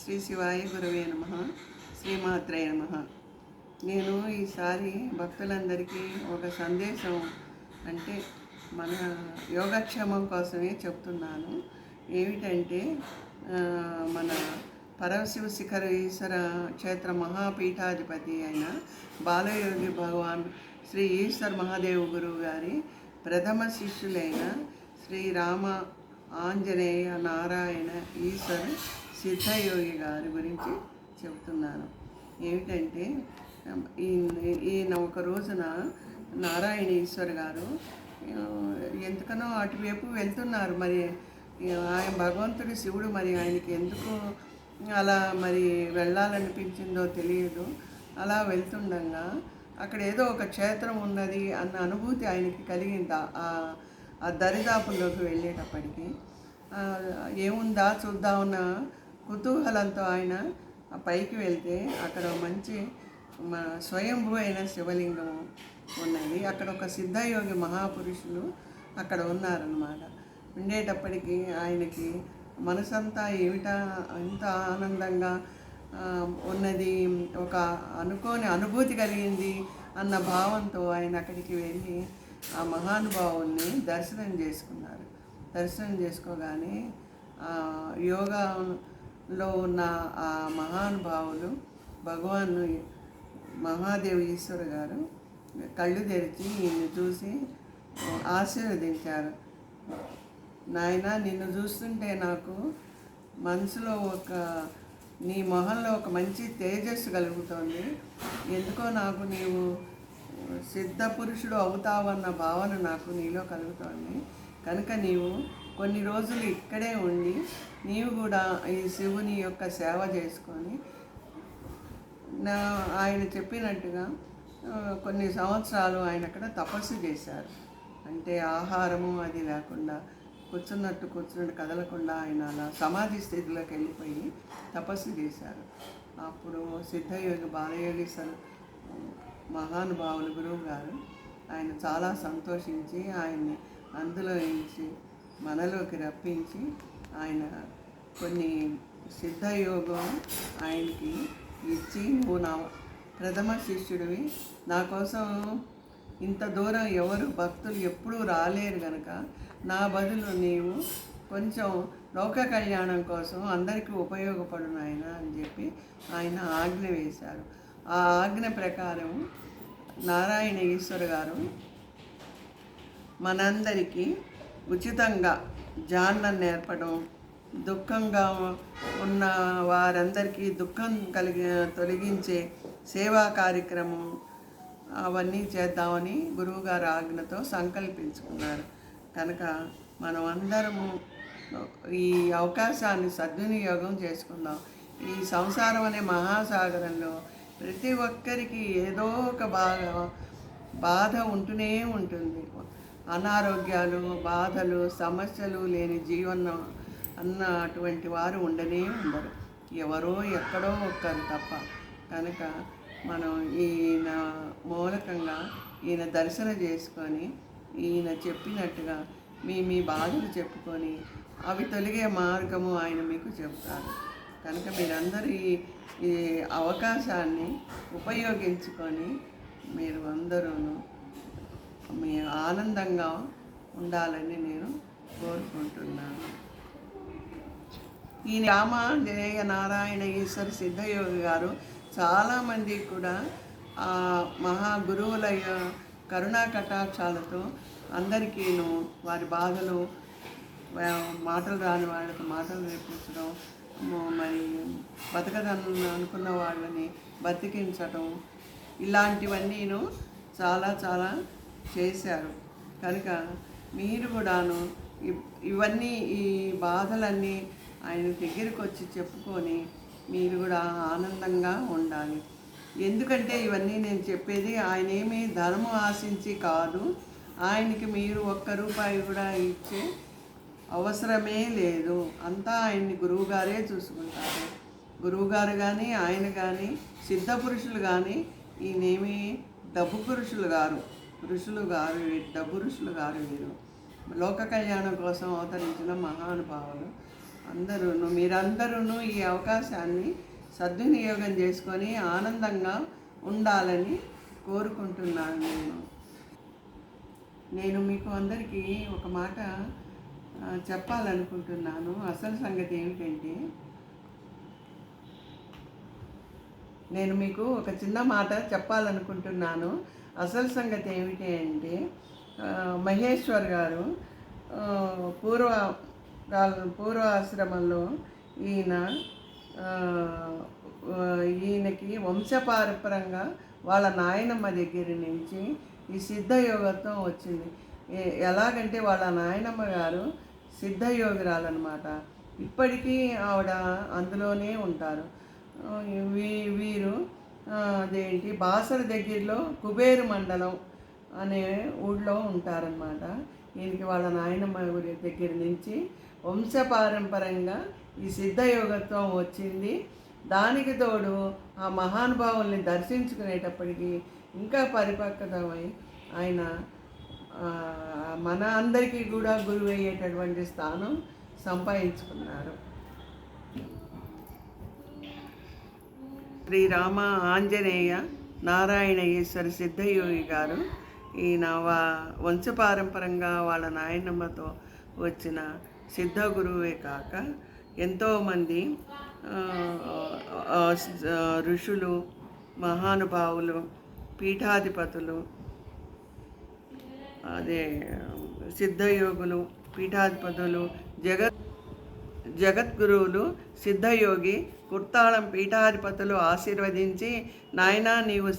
శ్రీ శివాయ గురవే నమః. శ్రీమాత్రే నమః. నేను ఈసారి భక్తులందరికీ ఒక సందేశం అంటే మన యోగక్షేమం కోసమే చెప్తున్నాను. ఏమిటంటే మన పరమశివ శిఖర ఈశ్వర క్షేత్ర మహాపీఠాధిపతి అయిన బాలయోగి భగవాన్ శ్రీ ఈశ్వర్ మహాదేవ్ గురువు గారి ప్రథమ శిష్యులైన శ్రీరామ ఆంజనేయ నారాయణ ఈశ్వర్ సిద్ధయోగి గారి గురించి చెబుతున్నాను. ఏమిటంటే ఈయన ఒక రోజున నారాయణ ఈశ్వర్ గారు ఎందుకనో అటువైపు వెళ్తున్నారు. మరి ఆయన భగవంతుడి శివుడు మరి ఆయనకి ఎందుకు అలా మరి వెళ్ళాలనిపించిందో తెలియదు. అలా వెళ్తుండగా అక్కడ ఏదో ఒక క్షేత్రం ఉన్నది అన్న అనుభూతి ఆయనకి కలిగింది. ఆ దరిదాపుల్లోకి వెళ్ళేటప్పటికి ఏముందా చూద్దామన్న కుతూహలంతో ఆయన పైకి వెళ్తే అక్కడ మంచి స్వయంభూ అయిన శివలింగం ఉన్నది. అక్కడ ఒక సిద్ధయోగి మహాపురుషులు అక్కడ ఉన్నారన్నమాట. ఉండేటప్పటికీ ఆయనకి మనసంతా ఏమిటా ఇంత ఆనందంగా ఉన్నది, ఒక అనుకోని అనుభూతి కలిగింది అన్న భావంతో ఆయన అక్కడికి వెళ్ళి ఆ మహానుభావుల్ని దర్శనం చేసుకున్నారు. దర్శనం చేసుకోగానే యోగాలో ఉన్న ఆ మహానుభావులు భగవాన్ మహాదేవ్ ఈశ్వర్ గారు కళ్ళు తెరిచి ఈయన్ని చూసి ఆశీర్వదించారు. నాయన, నిన్ను చూస్తుంటే నాకు మనసులో నీ మొహంలో ఒక మంచి తేజస్సు కలుగుతోంది. ఎందుకో నాకు నీవు సిద్ధ పురుషుడు అవుతావన్న భావన నాకు నీలో కలుగుతోంది. కనుక నీవు కొన్ని రోజులు ఇక్కడే ఉండి నీవు కూడా ఈ శివుని యొక్క సేవ చేసుకొని ఆయన చెప్పినట్టుగా కొన్ని సంవత్సరాలు ఆయన అక్కడ తపస్సు చేశారు. అంటే ఆహారము అది లేకుండా కూర్చున్నట్టు కదలకుండా ఆయన అలా సమాధి స్థితిలోకి వెళ్ళిపోయి తపస్సు చేశారు. అప్పుడు సిద్ధయోగి బాలయోగేశ్వర మహానుభావులు గురువు గారు ఆయన చాలా సంతోషించి ఆయన్ని అందులో నుంచి మనలోకి రప్పించి ఆయన కొన్ని సిద్ధయోగం ఆయనకి ఇచ్చి, నువ్వు నా ప్రథమ శిష్యుడివి, నా కోసం ఇంత దూరం ఎవరు భక్తులు ఎప్పుడూ రాలేరు కనుక నా బదులు నీవు కొంచెం లోక కళ్యాణం కోసం అందరికీ ఉపయోగపడును ఆయన అని చెప్పి ఆయన ఆజ్ఞ వేశారు. ఆ ఆజ్ఞ ప్రకారం నారాయణ ఈశ్వర్ గారు మనందరికీ ఉచితంగా ధ్యానం నేర్పడం, దుఃఖంగా ఉన్న వారందరికీ దుఃఖం తొలగించే సేవా కార్యక్రమం అవన్నీ చేద్దామని గురువుగారు ఆజ్ఞతో సంకల్పించుకున్నారు. కనుక మనం అందరము ఈ అవకాశాన్ని సద్వినియోగం చేసుకుందాం. ఈ సంసారం అనే మహాసాగరంలో ప్రతి ఒక్కరికి ఏదో ఒక బాధ ఉంటూనే ఉంటుంది. అనారోగ్యాలు, బాధలు, సమస్యలు లేని జీవనం అన్న అటువంటి వారు ఉండనే ఉండరు, ఎవరో ఎక్కడో ఒక్కరు తప్ప. కనుక మనం ఈయన మూలకంగా ఈయన దర్శనం చేసుకొని ఈయన చెప్పినట్టుగా మీ బాధలు చెప్పుకొని అవి తొలగే మార్గము ఆయన మీకు చెప్తారు. కనుక మీరందరూ ఈ అవకాశాన్ని ఉపయోగించుకొని మీరు అందరూ మీ ఆనందంగా ఉండాలని నేను కోరుకుంటున్నాను. ఈ రామాంజనేయ నారాయణ ఈశ్వర సిద్ధయోగి గారు చాలామంది కూడా మహా గురువుల కరుణా కటాక్షాలతో అందరికీను వారి బాధలు, మాటలు రాని వాళ్ళకి మాటలు నేర్పించడం, మరి బతకదని అనుకున్న వాళ్ళని బతికించడం, ఇలాంటివన్నీను చాలా చాలా చేశారు. కనుక మీరు కూడాను ఇవన్నీ ఈ బాధలన్నీ ఆయన దగ్గరికి వచ్చి చెప్పుకొని మీరు కూడా ఆనందంగా ఉండాలి. ఎందుకంటే ఇవన్నీ నేను చెప్పేది ఆయన ఏమీ ధనము ఆశించి కాదు. ఆయనకి మీరు ఒక్క రూపాయి కూడా ఇచ్చే అవసరమే లేదు. అంతా ఆయన్ని గురువుగారే చూసుకుంటారు. గురువుగారు కానీ ఆయన కానీ సిద్ధ పురుషులు కానీ ఈయనేమి డబ్బు పురుషులు గారు డబ్బు పురుషులు గారు వీరు లోక కళ్యాణం కోసం అవతరించిన మహానుభావులు. మీరందరూ ఈ అవకాశాన్ని సద్వినియోగం చేసుకొని ఆనందంగా ఉండాలని కోరుకుంటున్నాను. నేను మీకు అందరికీ ఒక మాట చెప్పాలనుకుంటున్నాను. అసలు సంగతి ఏమిటంటే, నేను మీకు ఒక చిన్న మాట చెప్పాలనుకుంటున్నాను. అసలు సంగతి ఏమిటి అంటే, మహేశ్వర్ గారు పూర్వాశ్రమంలో ఈయన ఈయనకి వంశపారంపరంగా వాళ్ళ నాయనమ్మ దగ్గర నుంచి ఈ సిద్ధయోగత్వం వచ్చింది. ఎలాగంటే వాళ్ళ నాయనమ్మ గారు సిద్ధయోగిరాలన్నమాట. ఇప్పటికీ ఆవిడ అందులోనే ఉంటారు. వీరు అదేంటి బాసర దగ్గరలో కుబేరు మండలం అనే ఊళ్ళో ఉంటారనమాట. ఈయనకి వాళ్ళ నాయనమ్మ దగ్గర నుంచి వంశపారంపరంగా ఈ సిద్ధయోగత్వం వచ్చింది. దానికి తోడు ఆ మహానుభావుల్ని దర్శించుకునేటప్పటికీ ఇంకా పరిపక్వతమై ఆయన మన అందరికీ కూడా గురువు అయ్యేటటువంటి స్థానం సంపాదించుకున్నారు. శ్రీరామ ఆంజనేయ నారాయణ ఈశ్వర సిద్ధయోగి గారు ఈయన వంశపారంపరంగా వాళ్ళ నాయనమ్మతో వచ్చిన సిద్ధ గురువే కాక ఎంతోమంది ఋషులు, మహానుభావులు, పీఠాధిపతులు, అదే సిద్ధయోగులు, పీఠాధిపతులు, జగద్గురువులు, సిద్ధయోగి కుర్తాళం పీఠాధిపతులు ఆశీర్వదించి, నాయనా నీవు